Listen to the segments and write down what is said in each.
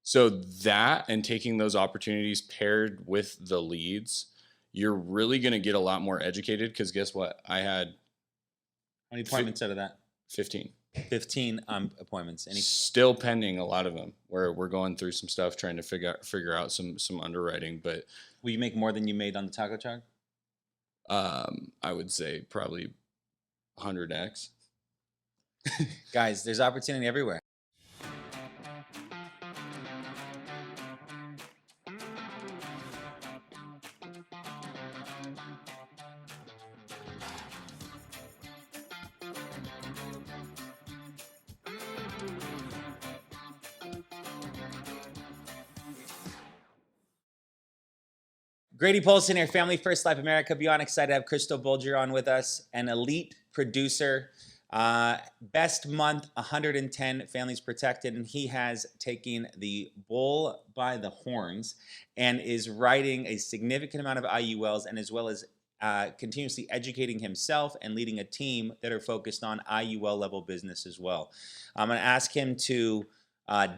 So that and taking those opportunities paired with the leads, you're really going to get a lot more educated because guess what? I had How many appointments out of that? 15. 15 appointments. Still pending a lot of them where we're going through some stuff trying to figure out some underwriting. But will you make more than you made on the taco truck? I would say probably 100x. Guys, there's opportunity everywhere. Grady Polson here, Family First Life America Beyond. Excited to have Christo Bolger on with us, an elite producer. Best month, 110 families protected, and he has taken the bull by the horns and is writing a significant amount of IULs, and as well as continuously educating himself and leading a team that are focused on IUL level business as well. I'm going to ask him to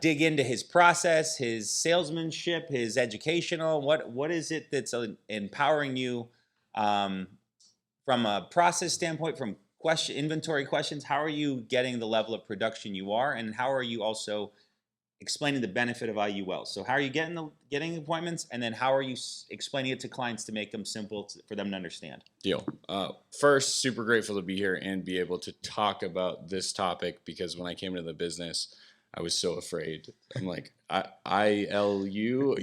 dig into his process, his salesmanship, his educational. What is it that's empowering you from a process standpoint, from inventory questions? How are you getting the level of production you are, and how are you also explaining the benefit of IUL? So how are you getting appointments, and then how are you explaining it to clients to make them simple for them to understand? Deal. First, super grateful to be here and be able to talk about this topic, because when I came into the business, I was so afraid. I'm like, ILU?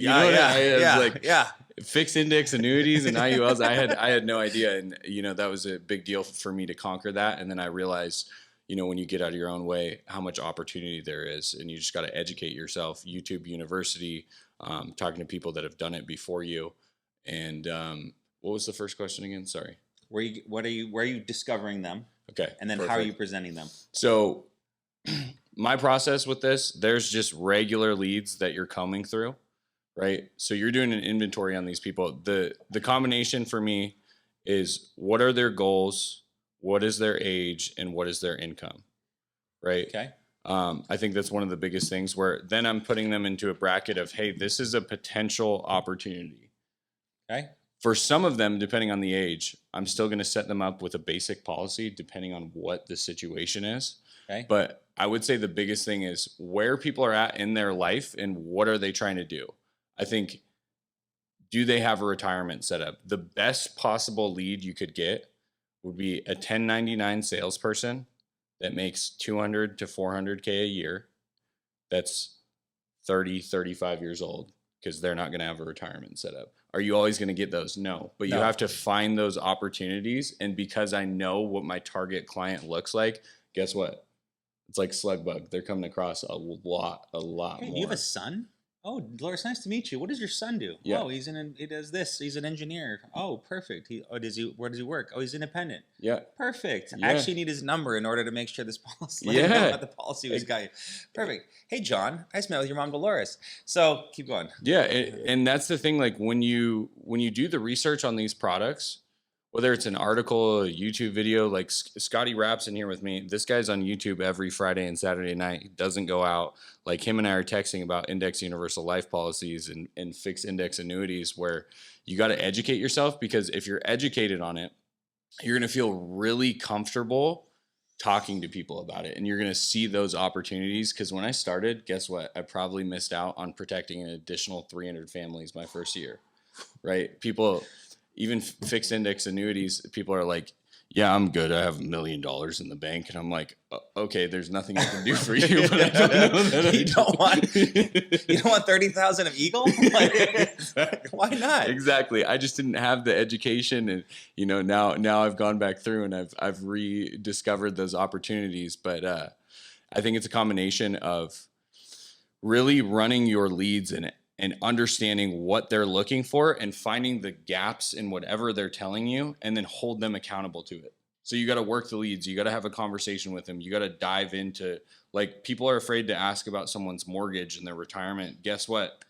Fixed index annuities and IULs. I had no idea. And, that was a big deal for me to conquer that. And then I realized, when you get out of your own way, how much opportunity there is. And you just got to educate yourself. YouTube University, talking to people that have done it before you. And what was the first question again? Sorry. Where are you discovering them? Okay. And then perfect. How are you presenting them? So my process with this, there's just regular leads that you're combing through, right? So you're doing an inventory on these people. The combination for me is, what are their goals, what is their age, and what is their income, right? Okay. I think that's one of the biggest things, where then I'm putting them into a bracket of, hey, this is a potential opportunity. Okay. For some of them, depending on the age, I'm still going to set them up with a basic policy depending on what the situation is. Okay. But I would say the biggest thing is where people are at in their life and what are they trying to do. I think, do they have a retirement set up? The best possible lead you could get would be a 1099 salesperson that makes 200 to 400K a year. That's 30, 35 years old, because they're not going to have a retirement set up. Are you always going to get those? No. But you have to find those opportunities. And because I know what my target client looks like, guess what? It's like slug bug. They're coming across a lot more. You have a son? Oh, Dolores, nice to meet you. What does your son do? Yeah. Oh, he does this. He's an engineer. Oh, perfect. Where does he work? Oh, he's independent. Yeah. Perfect. Yeah. I actually need his number in order to make sure this policy. The policy was got you. Perfect. Hey, John. Nice met with your mom, Dolores. So keep going. Yeah, and that's the thing. Like when you do the research on these products, whether it's an article, a YouTube video, like Scotty Rapp's in here with me. This guy's on YouTube every Friday and Saturday night. He doesn't go out. Like, him and I are texting about index universal life policies and fixed index annuities, where you got to educate yourself, because if you're educated on it, you're going to feel really comfortable talking to people about it. And you're going to see those opportunities. Because when I started, guess what? I probably missed out on protecting an additional 300 families my first year, right? People... Even fixed index annuities, people are like, yeah, I'm good. I have $1 million in the bank. And I'm like, okay, there's nothing I can do for you. But I don't know that you don't want 30,000 of Eagle? Why not? Exactly. I just didn't have the education. And, now I've gone back through and I've rediscovered those opportunities. But I think it's a combination of really running your leads in it, and understanding what they're looking for and finding the gaps in whatever they're telling you, and then hold them accountable to it. So you got to work the leads. You got to have a conversation with them. You got to dive into, like, people are afraid to ask about someone's mortgage and their retirement. Guess what?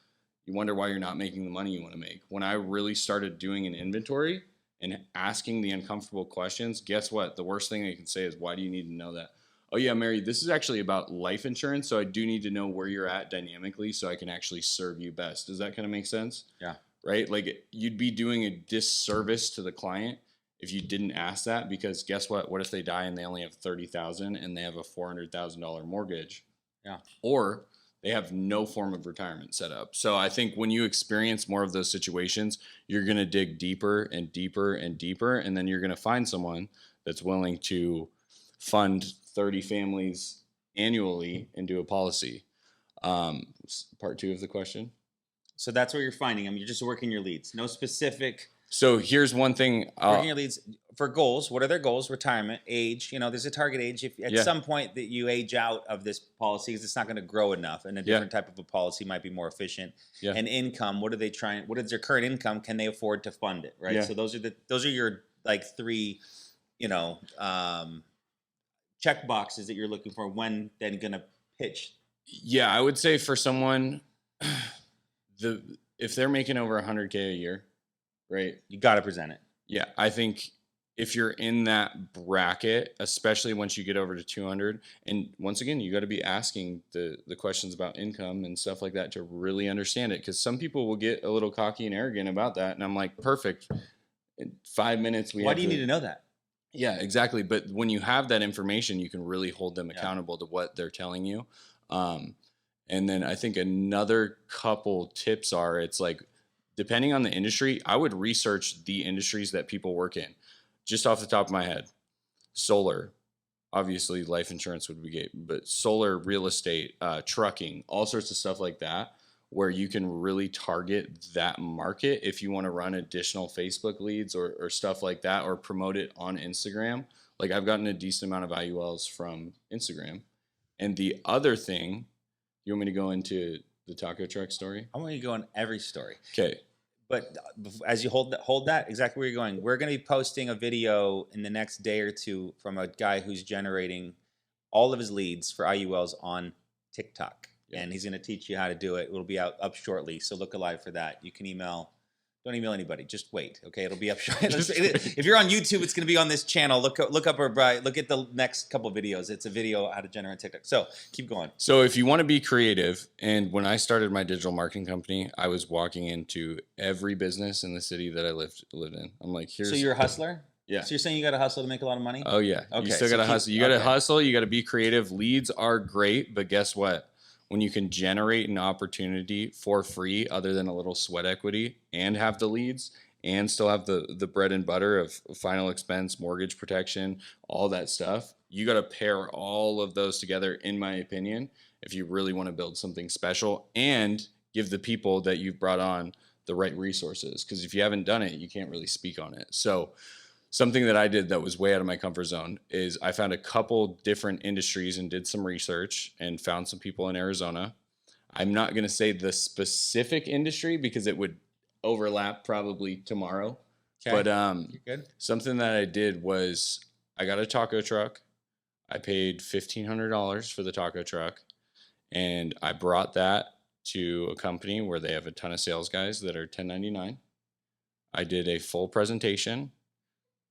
You wonder why you're not making the money you want to make. When I really started doing an inventory and asking the uncomfortable questions, guess what? The worst thing they can say is, why do you need to know that? oh yeah, Mary, this is actually about life insurance, so I do need to know where you're at dynamically so I can actually serve you best. Does that kind of make sense? Yeah. Right? Like you'd be doing a disservice to the client if you didn't ask that, because guess what? What if they die and they only have 30,000 and they have a $400,000 mortgage? Yeah. Or they have no form of retirement set up. So I think when you experience more of those situations, you're going to dig deeper and deeper and deeper, and then you're going to find someone that's willing to fund 30 families annually into a policy. Part two of the question. So that's where you're finding them. You're just working your leads. No specific. So here's one thing. Working your leads for goals. What are their goals? Retirement, age. You know, there's a target age. If at some point that you age out of this policy, it's not going to grow enough, and a different type of a policy might be more efficient. Yeah. And income. What are they trying? What is their current income? Can they afford to fund it? Right. Yeah. So those are your like three, check boxes that you're looking for when then going to pitch. Yeah, I would say for someone, if they're making over 100K a year, right? You got to present it. Yeah, I think if you're in that bracket, especially once you get over to 200, and once again, you got to be asking the questions about income and stuff like that to really understand it, because some people will get a little cocky and arrogant about that, and I'm like, perfect. In 5 minutes, Why do you need to know that? Yeah, exactly. But when you have that information, you can really hold them accountable to what they're telling you. And then I think another couple tips are, it's like, depending on the industry, I would research the industries that people work in. Just off the top of my head, solar, obviously life insurance would be great, but solar, real estate, trucking, all sorts of stuff like that, where you can really target that market if you want to run additional Facebook leads or stuff like that, or promote it on Instagram. Like I've gotten a decent amount of IULs from Instagram. And the other thing, you want me to go into the taco truck story? I want you to go in every story. Okay. But as you hold that exactly where you're going, we're going to be posting a video in the next day or two from a guy who's generating all of his leads for IULs on TikTok. Yeah. And he's going to teach you how to do it. It'll be up shortly. So look alive for that. You can don't email anybody. Just wait. Okay. It'll be up shortly. If you're on YouTube, it's going to be on this channel. Look up look at the next couple videos. It's a video how to generate TikTok. So keep going. So if you want to be creative, and when I started my digital marketing company, I was walking into every business in the city that I lived in. I'm like, So you're a hustler? Yeah. So you're saying you got to hustle to make a lot of money? Oh yeah. Okay. You still got to hustle. You got to hustle. You got to be creative. Leads are great, but guess what? When you can generate an opportunity for free, other than a little sweat equity, and have the leads, and still have the bread and butter of final expense, mortgage protection, all that stuff, you got to pair all of those together, in my opinion, if you really want to build something special and give the people that you've brought on the right resources. Because if you haven't done it, you can't really speak on it. So something that I did that was way out of my comfort zone is I found a couple different industries and did some research and found some people in Arizona. I'm not going to say the specific industry because it would overlap probably tomorrow. Okay. But you're good. Something that I did was I got a taco truck. I paid $1,500 for the taco truck, and I brought that to a company where they have a ton of sales guys that are 1099. I did a full presentation.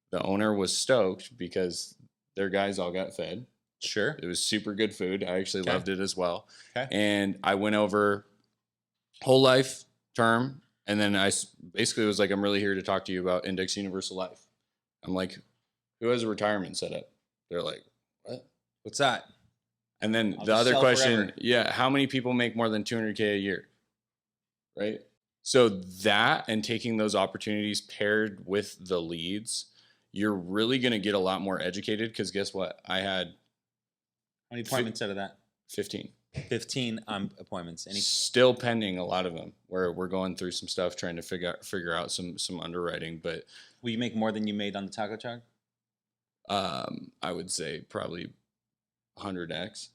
The owner was stoked because their guys all got fed. Sure. It was super good food. I actually loved it as well. Okay. And I went over whole life term. And then I basically was like, I'm really here to talk to you about Index Universal Life. I'm like, who has a retirement set up? They're like, what? What's that? And then the other question, how many people make more than 200K a year? Right? So that, and taking those opportunities paired with the leads, you're really going to get a lot more educated, because guess what? I had... How many appointments out of that? 15. 15 appointments. Still pending a lot of them, where we're going through some stuff, trying to figure out some underwriting. But will you make more than you made on the taco truck? I would say probably 100x.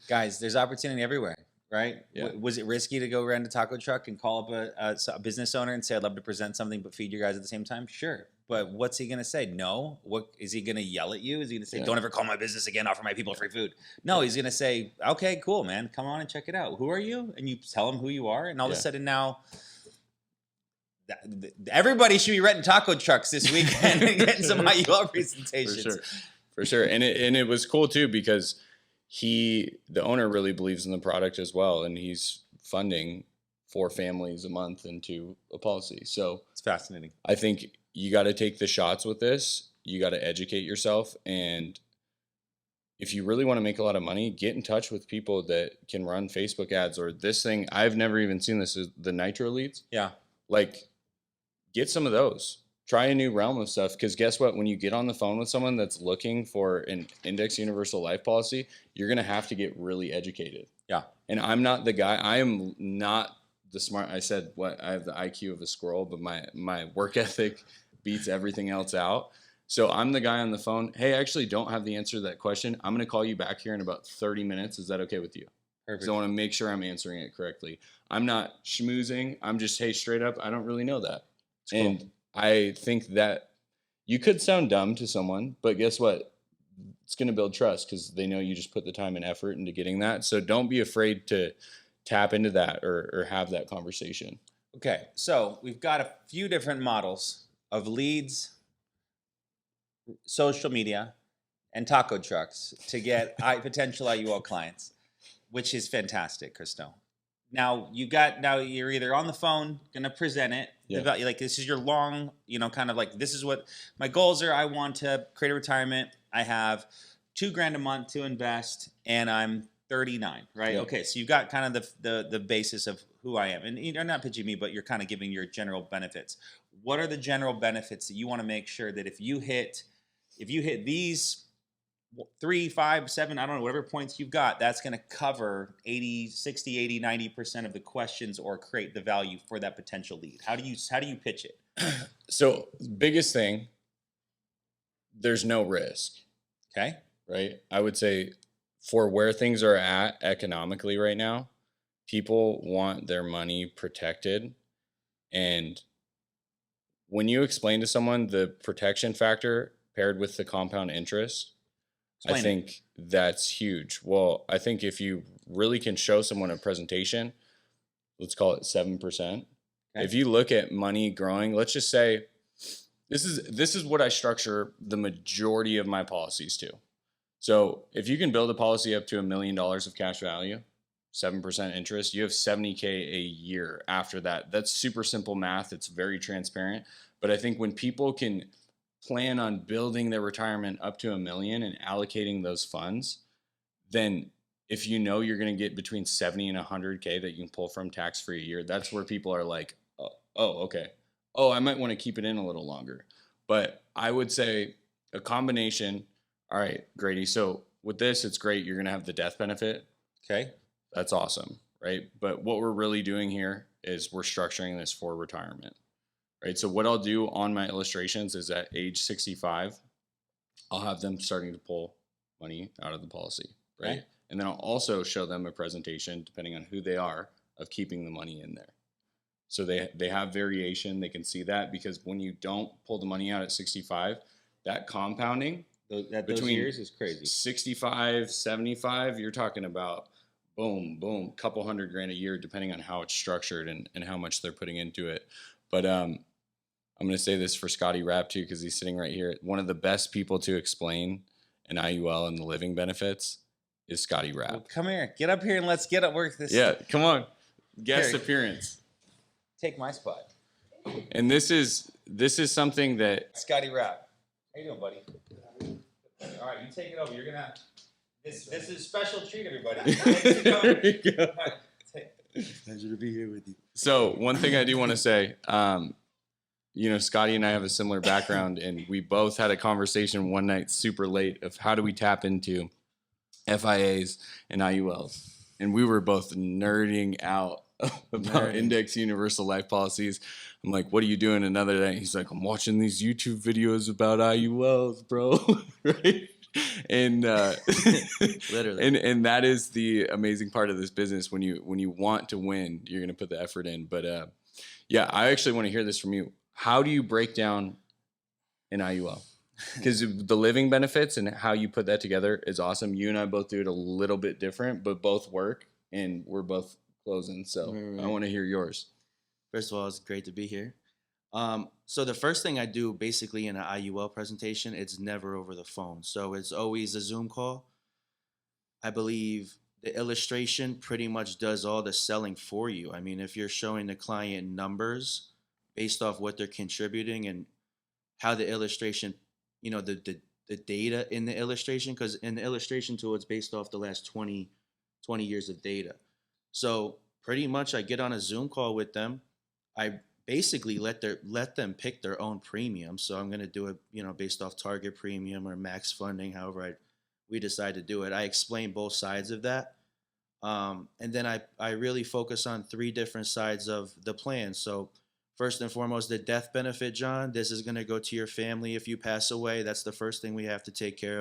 Guys, there's opportunity everywhere, right? Yeah. Was it risky to go rent a taco truck and call up a business owner and say, I'd love to present something but feed you guys at the same time? Sure. But what's he going to say? No. What is he going to yell at you? Is he going to say, don't ever call my business again, offer my people free food? No, he's going to say, okay, cool, man. Come on and check it out. Who are you? And you tell him who you are. And all of a sudden now, everybody should be renting taco trucks this weekend and getting some IUL presentations. For sure. For sure. And it was cool too, because the owner really believes in the product as well. And he's funding 4 families a month into a policy. So It's fascinating. I think you got to take the shots with this. You got to educate yourself. And if you really want to make a lot of money, get in touch with people that can run Facebook ads, or this thing. I've never even seen this, is the nitro leads. Yeah. Like, get some of those. Try a new realm of stuff, because guess what? When you get on the phone with someone that's looking for an index universal life policy, you're going to have to get really educated. Yeah. And I'm not the guy. I am not the smart. I said, I have the IQ of a squirrel, but my work ethic beats everything else out. So I'm the guy on the phone. Hey, I actually don't have the answer to that question. I'm going to call you back here in about 30 minutes. Is that okay with you? Perfect. So I want to make sure I'm answering it correctly. I'm not schmoozing. I'm just, hey, straight up, I don't really know that. Cool. And I think that you could sound dumb to someone, but guess what? It's going to build trust, because they know you just put the time and effort into getting that. So don't be afraid to tap into that or have that conversation. Okay, so we've got a few different models of leads, social media, and taco trucks to get potential IUL clients, which is fantastic, Christo. Now you're either on the phone, gonna present it. Yeah. Like, this is your long, kind of like, this is what my goals are. I want to create a retirement. I have $2,000 a month to invest, and I'm 39, right? Yeah. Okay, so you've got kind of the basis of who I am, and you're not pitching me, but you're kind of giving your general benefits. What are the general benefits that you want to make sure that if you hit these 3, 5, 7, I don't know, whatever points you've got, that's going to cover 80, 60, 80, 90% of the questions, or create the value for that potential lead? How do you pitch it? So biggest thing, there's no risk. Okay. Right? I would say, for where things are at economically right now, people want their money protected. And when you explain to someone the protection factor paired with the compound interest, I think that's huge. Well, I think if you really can show someone a presentation, let's call it 7%. Okay. If you look at money growing, let's just say this is what I structure the majority of my policies to. So if you can build a policy up to $1 million of cash value, 7% interest, you have $70K a year after that. That's super simple math. It's very transparent. But I think when people can plan on building their retirement up to $1 million and allocating those funds, then if you know you're going to get between 70 and 100K that you can pull from tax-free a year, that's where people are like, oh, okay. Oh, I might want to keep it in a little longer. But I would say a combination. All right, Grady. So with this, it's great. You're going to have the death benefit. Okay. That's awesome, right? But what we're really doing here is we're structuring this for retirement, right? So what I'll do on my illustrations is at age 65, I'll have them starting to pull money out of the policy, right? Okay. And then I'll also show them a presentation, depending on who they are, of keeping the money in there. So they have variation. They can see that, because when you don't pull the money out at 65, that compounding those years is crazy. 65, 75, you're talking about boom, boom, couple $100,000 a year, depending on how it's structured and how much they're putting into it. But I'm going to say this for Scotty Rapp too, because he's sitting right here. One of the best people to explain an IUL and the living benefits is Scotty Rapp. Well, come here, get up here, and let's get up work this. Yeah, come on, guest appearance. Take my spot. And this is something that Scotty Rapp. How you doing, buddy? All right, you take it over. You're gonna. This is a special treat, everybody. There you go. Pleasure to be here with you. So one thing I do want to say, Scotty and I have a similar background, and we both had a conversation one night super late of how do we tap into FIAs and IULs. And we were both nerding out about index universal life policies. I'm like, what are you doing another day? He's like, I'm watching these YouTube videos about IULs, bro. Right? And Literally. And that is the amazing part of this business. When you want to win, you're going to put the effort in. But yeah, I actually want to hear this from you. How do you break down an IUL? Because the living benefits and how you put that together is awesome. You and I both do it a little bit different, but both work, and we're both closing. So I want to hear yours. First of all, it's great to be here. So the first thing I do basically in an IUL presentation, it's never over the phone. So it's always a Zoom call. I believe the illustration pretty much does all the selling for you. I mean, if you're showing the client numbers based off what they're contributing and how the illustration, the data in the illustration, because in the illustration tool, it's based off the last 20 years of data. So pretty much I get on a Zoom call with them. I basically let them pick their own premium. So I'm going to do it, based off target premium or max funding, however we decide to do it. I explain both sides of that. And then I really focus on three different sides of the plan. So first and foremost, the death benefit, John. This is going to go to your family if you pass away. That's the first thing we have to take care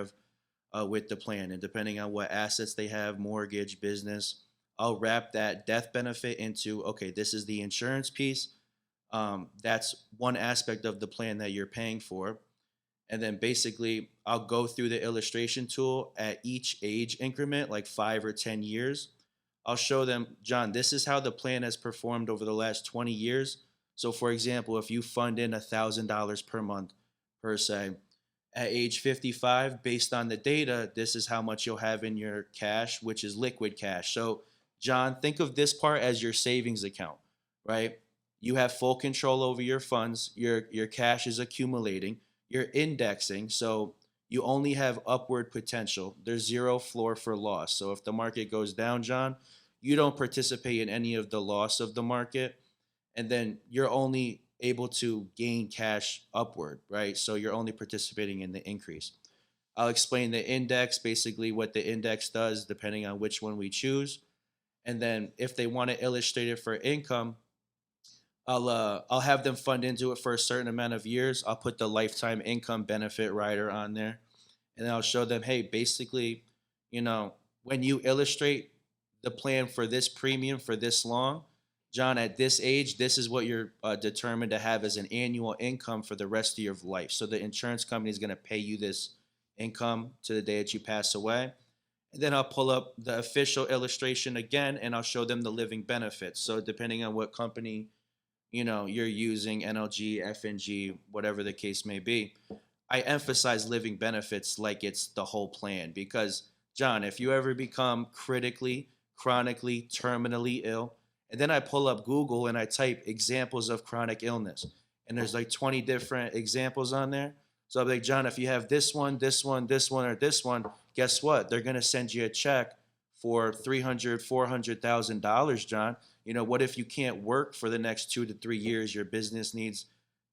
of with the plan. And depending on what assets they have, mortgage, business, I'll wrap that death benefit into, okay, this is the insurance piece. That's one aspect of the plan that you're paying for. And then basically, I'll go through the illustration tool at each age increment, like 5 or 10 years. I'll show them, John, this is how the plan has performed over the last 20 years. So for example, if you fund in $1,000 per month, per se, at age 55, based on the data, this is how much you'll have in your cash, which is liquid cash. So John, think of this part as your savings account, right? You have full control over your funds. Your cash is accumulating. You're indexing, so you only have upward potential. There's zero floor for loss. So if the market goes down, John, you don't participate in any of the loss of the market. And then you're only able to gain cash upward, right? So you're only participating in the increase. I'll explain the index, basically what the index does, depending on which one we choose. And then if they want to illustrate it for income, I'll have them fund into it for a certain amount of years. I'll put the lifetime income benefit rider on there, and then I'll show them, hey, basically, when you illustrate the plan for this premium for this long, John, at this age, this is what you're determined to have as an annual income for the rest of your life. So the insurance company is going to pay you this income to the day that you pass away. And then I'll pull up the official illustration again, and I'll show them the living benefits. So depending on what company you're using, NLG, FNG, whatever the case may be, I emphasize living benefits like it's the whole plan. Because, John, if you ever become critically, chronically, terminally ill, and then I pull up Google and I type examples of chronic illness, and there's like 20 different examples on there. So I'm like, John, if you have this one, this one, this one, or this one, guess what? They're going to send you a check for $300,000, $400,000, John. What if you can't work for the next 2 to 3 years? Your business needs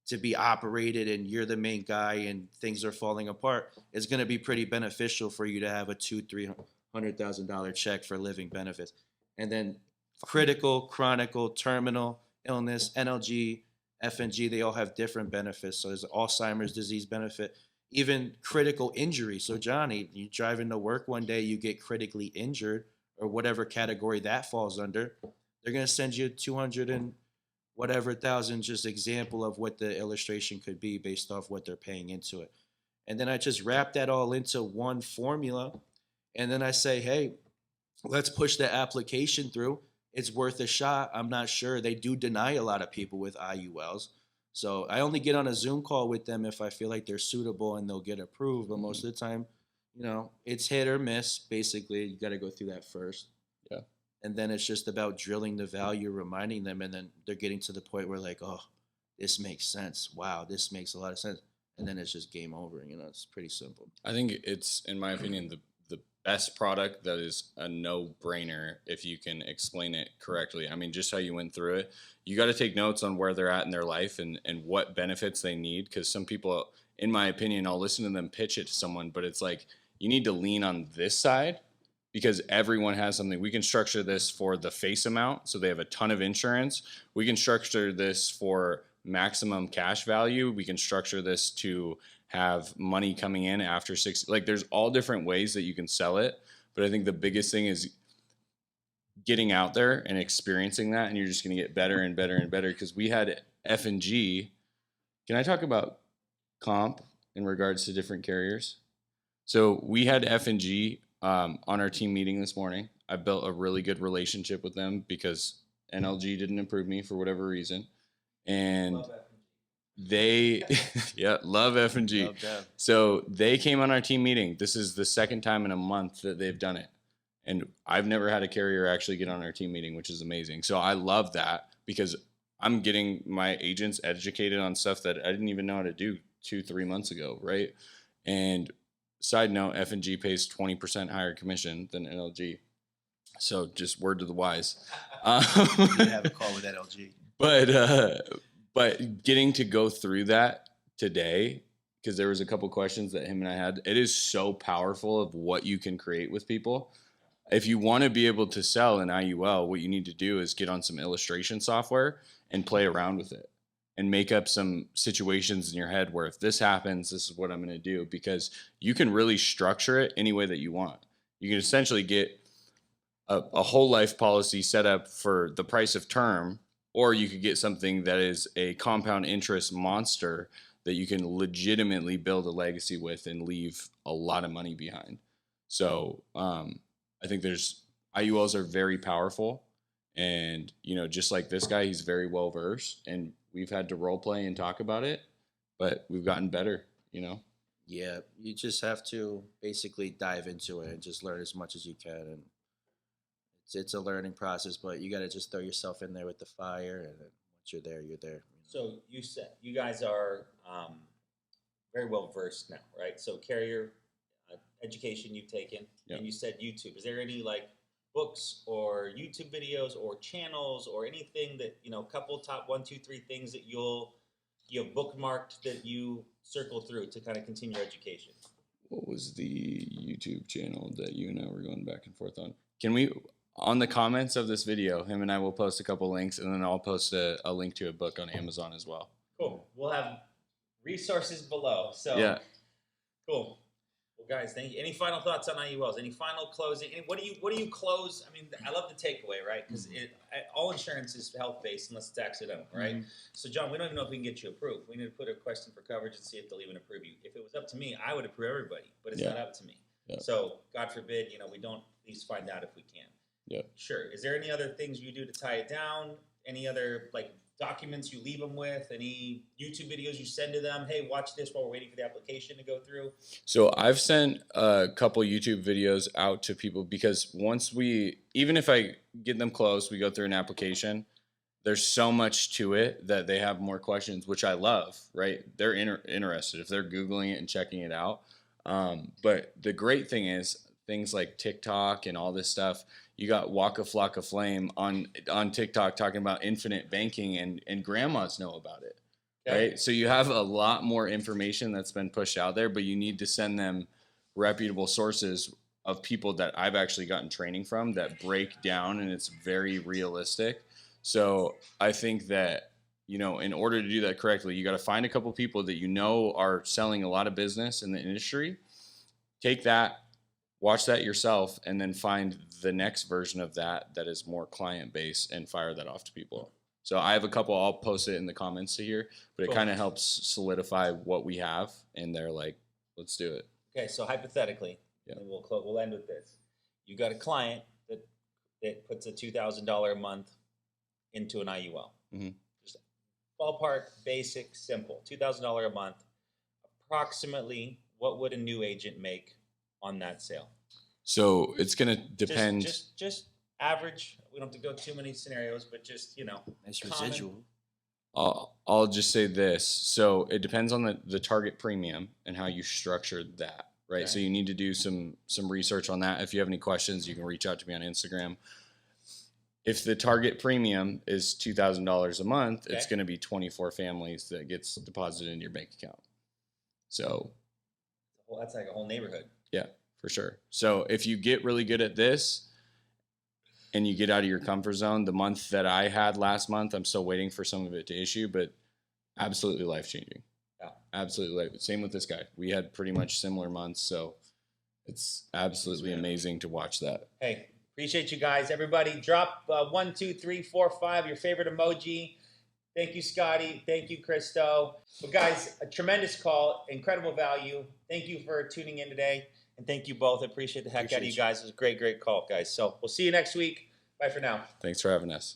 to be operated and you're the main guy and things are falling apart. It's going to be pretty beneficial for you to have a $200,000-$300,000 check for living benefits. And then critical, chronic, terminal illness, NLG, FNG, they all have different benefits. So there's Alzheimer's disease benefit, even critical injury. So Johnny, you drive into work one day, you get critically injured or whatever category that falls under. They're going to send you 200 and whatever thousand, just example of what the illustration could be based off what they're paying into it. And then I just wrap that all into one formula. And then I say, hey, let's push the application through. It's worth a shot. I'm not sure. They do deny a lot of people with IULs. So I only get on a Zoom call with them if I feel like they're suitable and they'll get approved. But most of the time, it's hit or miss. Basically, you got to go through that first. Yeah. And then it's just about drilling the value, reminding them, and then they're getting to the point where like, oh, this makes sense. Wow, this makes a lot of sense. And then it's just game over. It's pretty simple. I think it's, in my opinion, the best product that is a no-brainer if you can explain it correctly. I mean, just how you went through it. You got to take notes on where they're at in their life and what benefits they need, because some people, in my opinion, I'll listen to them pitch it to someone, but it's like, you need to lean on this side because everyone has something. We can structure this for the face amount, so they have a ton of insurance. We can structure this for maximum cash value. We can structure this to have money coming in after 6. Like, there's all different ways that you can sell it, but I think the biggest thing is getting out there and experiencing that, and you're just going to get better and better and better. Because we had F&G. Can I talk about comp in regards to different carriers? So we had F&G on our team meeting this morning. I built a really good relationship with them because NLG didn't approve me for whatever reason. And They, yeah, love F&G. Love them. So they came on our team meeting. This is the second time in a month that they've done it. And I've never had a carrier actually get on our team meeting, which is amazing. So I love that because I'm getting my agents educated on stuff that I didn't even know how to do 2-3 months ago, right? And side note, F&G pays 20% higher commission than NLG. So just word to the wise. We need to have a call with NLG. But getting to go through that today, because there was a couple questions that him and I had, it is so powerful of what you can create with people. If you want to be able to sell an IUL, what you need to do is get on some illustration software and play around with it and make up some situations in your head where if this happens, this is what I'm going to do, because you can really structure it any way that you want. You can essentially get a whole life policy set up for the price of term, or you could get something that is a compound interest monster that you can legitimately build a legacy with and leave a lot of money behind. So I think IULs are very powerful. And, just like this guy, he's very well versed, and we've had to role play and talk about it, but we've gotten better, Yeah, you just have to basically dive into it and just learn as much as you can. And it's a learning process, but you got to just throw yourself in there with the fire, and then once you're there, you're there. So you said you guys are very well versed now, right? So carrier education you've taken, Yep. and you said YouTube. Is there any books or YouTube videos or channels or anything that couple top 1, 2, 3 things that you have bookmarked that you circle through to kind of continue your education? What was the YouTube channel that you and I were going back and forth on? Can we, on the comments of this video, him and I will post a couple links, and then I'll post a link to a book on Amazon as well. Cool. We'll have resources below. So Yeah. Cool. Well, guys, thank you. Any final thoughts on IULs? Any final closing? What do you close? I mean, I love the takeaway, right? Because all insurance is health based unless it's accidental, right? Mm-hmm. So, John, we don't even know if we can get you approved. We need to put a question for coverage and see if they'll even approve you. If it was up to me, I would approve everybody, but it's not up to me. Yeah. So, God forbid, we don't at least find out if we can. Yeah. Sure. Is there any other things you do to tie it down? Any other documents you leave them with? Any YouTube videos you send to them? Hey, watch this while we're waiting for the application to go through. So I've sent a couple YouTube videos out to people because even if I get them close, we go through an application, there's so much to it that they have more questions, which I love, right? They're interested if they're Googling it and checking it out. But the great thing is things like TikTok and all this stuff, you got Waka Flocka Flame on TikTok talking about infinite banking, and grandmas know about it, right? So you have a lot more information that's been pushed out there, but you need to send them reputable sources of people that I've actually gotten training from that break down, and it's very realistic. So I think that, in order to do that correctly, you got to find a couple people that are selling a lot of business in the industry, take that, watch that yourself, and then find the next version of that is more client-based and fire that off to people. So I have a couple, I'll post it in the comments here, but it kind of helps solidify what we have, and they're like, let's do it. Okay, so hypothetically, and we'll end with this. You got a client that puts a $2,000 a month into an IUL. Mm-hmm. Just ballpark, basic, simple. $2,000 a month. Approximately, what would a new agent make on that sale? So it's going to depend. Just average. We don't have to go too many scenarios, but just, Nice residual. I'll just say this. So it depends on the target premium and how you structure that, right? Okay. So you need to do some research on that. If you have any questions, you can reach out to me on Instagram. If the target premium is $2,000 a month, it's going to be 24 families that gets deposited in your bank account. So that's like a whole neighborhood. Yeah, for sure. So if you get really good at this and you get out of your comfort zone, the month that I had last month, I'm still waiting for some of it to issue, but absolutely life-changing. Yeah. Absolutely. Same with this guy. We had pretty much similar months, so it's absolutely amazing to watch that. Hey, appreciate you guys. Everybody drop 1, 2, 3, 4, 5, your favorite emoji. Thank you, Scotty. Thank you, Christo. But guys, a tremendous call, incredible value. Thank you for tuning in today. And thank you both. I appreciate the heck out of you guys. It was a great call, guys. So we'll see you next week. Bye for now. Thanks for having us.